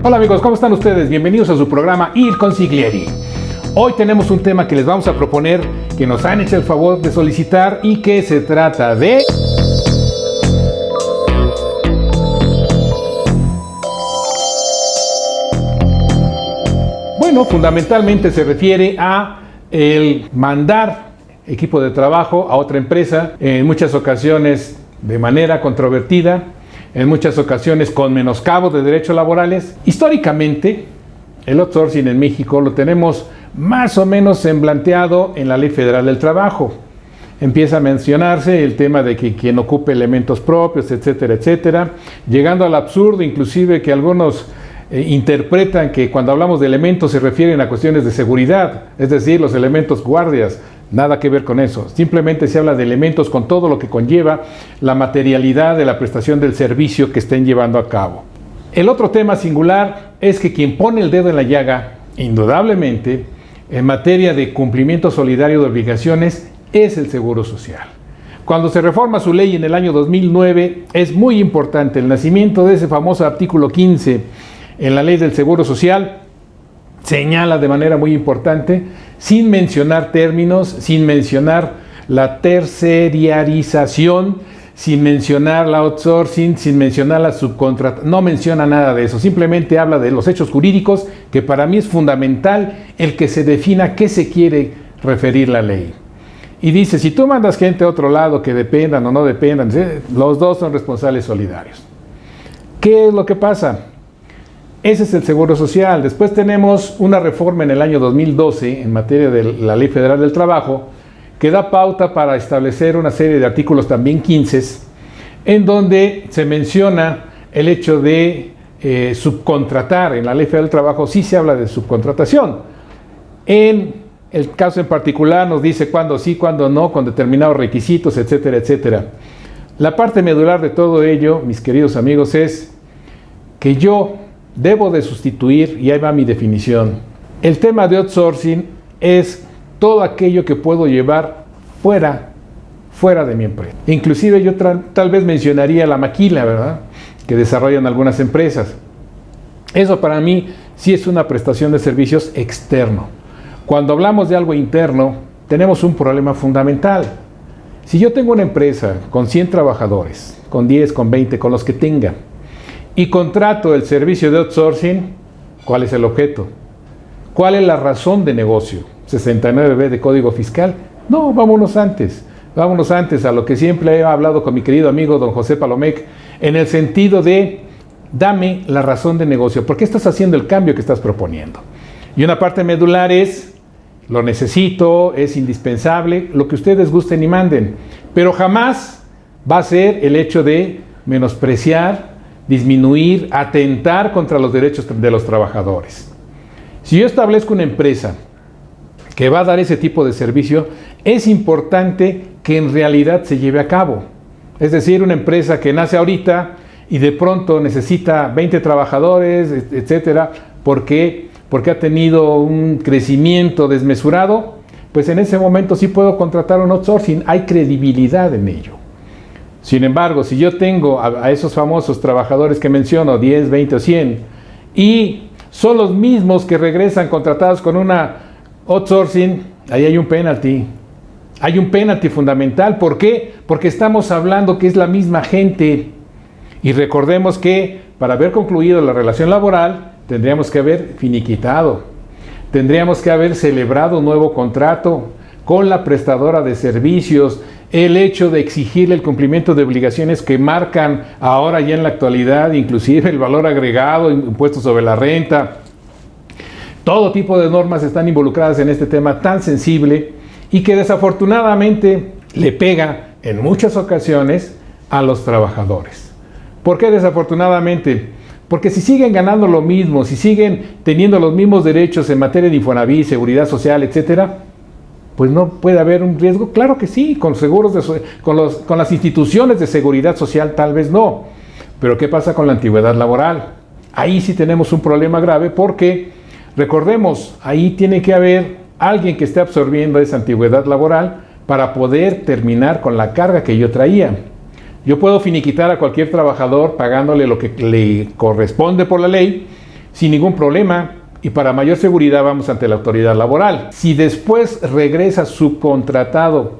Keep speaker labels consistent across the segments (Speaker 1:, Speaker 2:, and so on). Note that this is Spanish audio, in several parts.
Speaker 1: Hola amigos, ¿cómo están ustedes? Bienvenidos a su programa Il Consiglieri. Hoy tenemos un tema que les vamos a proponer, que nos han hecho el favor de solicitar y que se trata de... Bueno, fundamentalmente se refiere a el mandar equipo de trabajo a otra empresa, en muchas ocasiones de manera controvertida, en muchas ocasiones con menoscabo de derechos laborales. Históricamente, el outsourcing en México lo tenemos más o menos emblanteado en la Ley Federal del Trabajo. Empieza a mencionarse el tema de que quien ocupe elementos propios, etcétera, etcétera, llegando al absurdo inclusive que algunos interpretan que cuando hablamos de elementos se refieren a cuestiones de seguridad, es decir, los elementos guardias. Nada que ver con eso, simplemente se habla de elementos con todo lo que conlleva la materialidad de la prestación del servicio que estén llevando a cabo. El otro tema singular es que quien pone el dedo en la llaga, indudablemente, en materia de cumplimiento solidario de obligaciones, es el Seguro Social. Cuando se reforma su ley en el año 2009, es muy importante el nacimiento de ese famoso artículo 15 en la ley del Seguro Social. Señala de manera muy importante, sin mencionar términos, sin mencionar la tercerización, sin mencionar la outsourcing, sin mencionar la subcontratación, no menciona nada de eso, simplemente habla de los hechos jurídicos, que para mí es fundamental el que se defina a qué se quiere referir la ley. Y dice, si tú mandas gente a otro lado que dependan o no dependan, los dos son responsables solidarios. ¿Qué es lo que pasa? Ese es el Seguro Social. Después tenemos una reforma en el año 2012 en materia de la Ley Federal del Trabajo que da pauta para establecer una serie de artículos también 15 en donde se menciona el hecho de subcontratar. En la Ley Federal del Trabajo sí se habla de subcontratación. En el caso en particular nos dice cuándo sí, cuándo no, con determinados requisitos, etcétera, etcétera. La parte medular de todo ello, mis queridos amigos, es que yo debo de sustituir, y ahí va mi definición. El tema de outsourcing es todo aquello que puedo llevar fuera de mi empresa. Inclusive yo tal vez mencionaría la maquila, ¿verdad?, que desarrollan algunas empresas. Eso para mí sí es una prestación de servicios externo. Cuando hablamos de algo interno, tenemos un problema fundamental. Si yo tengo una empresa con 100 trabajadores, con 10, con 20, con los que tenga, y contrato el servicio de outsourcing, ¿cuál es el objeto? ¿Cuál es la razón de negocio? ¿69B de Código Fiscal? No, vámonos antes a lo que siempre he hablado con mi querido amigo don José Palomec, en el sentido de, dame la razón de negocio, ¿por qué estás haciendo el cambio que estás proponiendo? Y una parte medular es, lo necesito, es indispensable, lo que ustedes gusten y manden, pero jamás va a ser el hecho de menospreciar, disminuir, atentar contra los derechos de los trabajadores. Si yo establezco una empresa que va a dar ese tipo de servicio, es importante que en realidad se lleve a cabo. Es decir, una empresa que nace ahorita y de pronto necesita 20 trabajadores, etcétera, porque ha tenido un crecimiento desmesurado, pues en ese momento sí puedo contratar un outsourcing, hay credibilidad en ello. Sin embargo, si yo tengo a esos famosos trabajadores que menciono, 10, 20 o 100, y son los mismos que regresan contratados con una outsourcing, ahí hay un penalty. Hay un penalty fundamental. ¿Por qué? Porque estamos hablando que es la misma gente. Y recordemos que para haber concluido la relación laboral, tendríamos que haber finiquitado. Tendríamos que haber celebrado un nuevo contrato con la prestadora de servicios. El hecho de exigirle el cumplimiento de obligaciones que marcan ahora ya en la actualidad, inclusive el valor agregado, impuestos sobre la renta. Todo tipo de normas están involucradas en este tema tan sensible y que desafortunadamente le pega en muchas ocasiones a los trabajadores. ¿Por qué desafortunadamente? Porque si siguen ganando lo mismo, si siguen teniendo los mismos derechos en materia de Infonavit, seguridad social, etcétera, pues no puede haber un riesgo. Claro que sí, con seguros con las instituciones de seguridad social tal vez no. Pero ¿qué pasa con la antigüedad laboral? Ahí sí tenemos un problema grave porque, recordemos, ahí tiene que haber alguien que esté absorbiendo esa antigüedad laboral para poder terminar con la carga que yo traía. Yo puedo finiquitar a cualquier trabajador pagándole lo que le corresponde por la ley, sin ningún problema, y para mayor seguridad vamos ante la autoridad laboral. Si después regresa contratado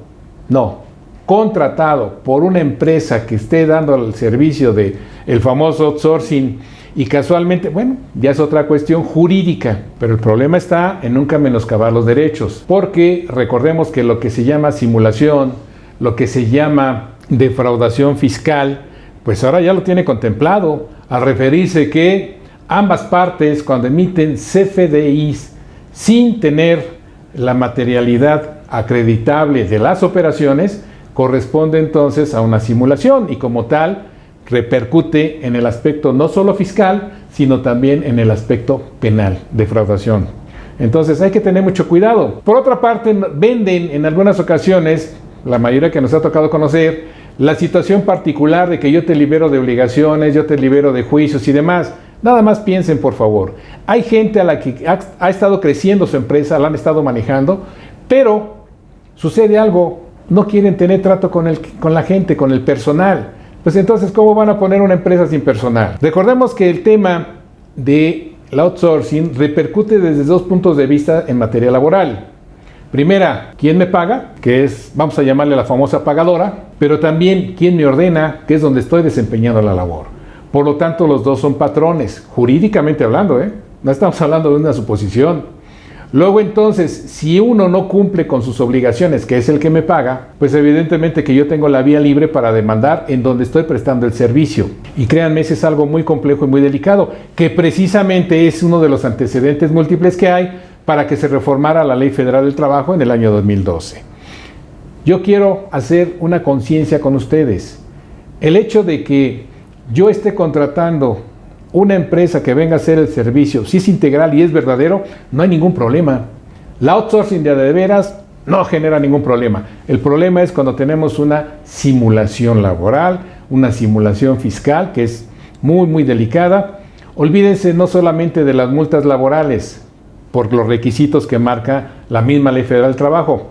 Speaker 1: por una empresa que esté dando el servicio de el famoso outsourcing, y casualmente, bueno, ya es otra cuestión jurídica, pero el problema está en nunca menoscabar los derechos, porque recordemos que lo que se llama simulación, lo que se llama defraudación fiscal, pues ahora ya lo tiene contemplado, al referirse que ambas partes, cuando emiten CFDIs sin tener la materialidad acreditable de las operaciones, corresponde entonces a una simulación, y como tal repercute en el aspecto no solo fiscal, sino también en el aspecto penal, defraudación. Entonces hay que tener mucho cuidado. Por otra parte, venden en algunas ocasiones, la mayoría que nos ha tocado conocer, la situación particular de que yo te libero de obligaciones, yo te libero de juicios y demás. Nada más piensen, por favor. Hay gente a la que ha estado creciendo su empresa, la han estado manejando, pero sucede algo, no quieren tener trato con la gente, con el personal. Pues entonces, ¿cómo van a poner una empresa sin personal? Recordemos que el tema del outsourcing repercute desde dos puntos de vista en materia laboral. Primera, ¿quién me paga? Que es, vamos a llamarle la famosa pagadora, pero también ¿quién me ordena? Que es donde estoy desempeñando la labor. Por lo tanto, los dos son patrones, jurídicamente hablando, no estamos hablando de una suposición. Luego entonces, si uno no cumple con sus obligaciones, que es el que me paga, pues evidentemente que yo tengo la vía libre para demandar en donde estoy prestando el servicio. Y créanme, ese es algo muy complejo y muy delicado, que precisamente es uno de los antecedentes múltiples que hay para que se reformara la Ley Federal del Trabajo en el año 2012. Yo quiero hacer una conciencia con ustedes. El hecho de que yo esté contratando una empresa que venga a hacer el servicio, si es integral y es verdadero, no hay ningún problema. La outsourcing de veras no genera ningún problema. El problema es cuando tenemos una simulación laboral, una simulación fiscal, que es muy, muy delicada. Olvídense no solamente de las multas laborales, por los requisitos que marca la misma Ley Federal del Trabajo.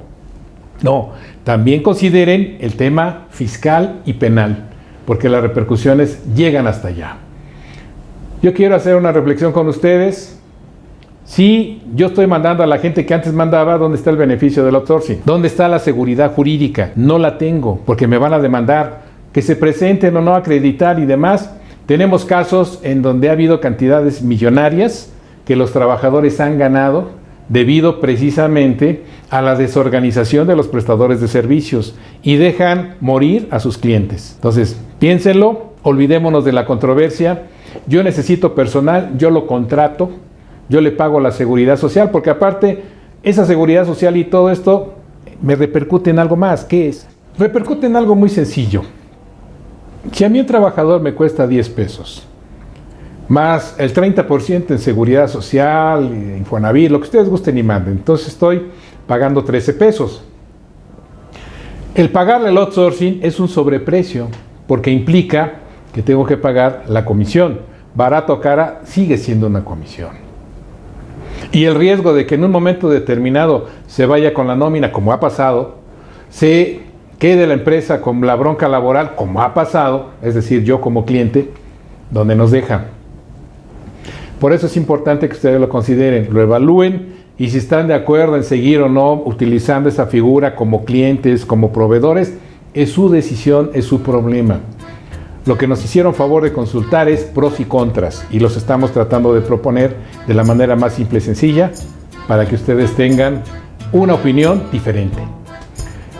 Speaker 1: No, también consideren el tema fiscal y penal, porque las repercusiones llegan hasta allá. Yo quiero hacer una reflexión con ustedes. Si yo estoy mandando a la gente que antes mandaba, ¿dónde está el beneficio del outsourcing? ¿Dónde está la seguridad jurídica? No la tengo, porque me van a demandar. Que se presenten o no a acreditar y demás. Tenemos casos en donde ha habido cantidades millonarias que los trabajadores han ganado debido precisamente a la desorganización de los prestadores de servicios y dejan morir a sus clientes. Entonces, piénsenlo, olvidémonos de la controversia. Yo necesito personal, yo lo contrato, yo le pago la seguridad social, porque aparte esa seguridad social y todo esto me repercute en algo más. ¿Qué es? Repercute en algo muy sencillo. Si a mí un trabajador me cuesta 10 pesos, más el 30% en seguridad social, Infonavit, lo que ustedes gusten y manden, entonces estoy pagando 13 pesos. El pagarle el outsourcing es un sobreprecio, porque implica que tengo que pagar la comisión. Barato o cara, sigue siendo una comisión. Y el riesgo de que en un momento determinado se vaya con la nómina, como ha pasado, se quede la empresa con la bronca laboral, como ha pasado, es decir, yo como cliente, donde nos deja. Por eso es importante que ustedes lo consideren, lo evalúen, y si están de acuerdo en seguir o no utilizando esa figura como clientes, como proveedores, es su decisión, es su problema. Lo que nos hicieron favor de consultar es pros y contras, y los estamos tratando de proponer de la manera más simple y sencilla para que ustedes tengan una opinión diferente.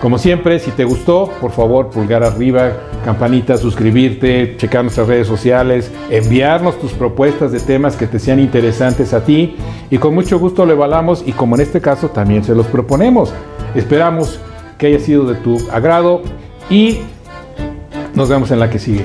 Speaker 1: Como siempre, si te gustó, por favor, pulgar arriba, campanita, suscribirte, checar nuestras redes sociales, enviarnos tus propuestas de temas que te sean interesantes a ti, y con mucho gusto lo evaluamos, y como en este caso también se los proponemos. Esperamos que haya sido de tu agrado y nos vemos en la que sigue.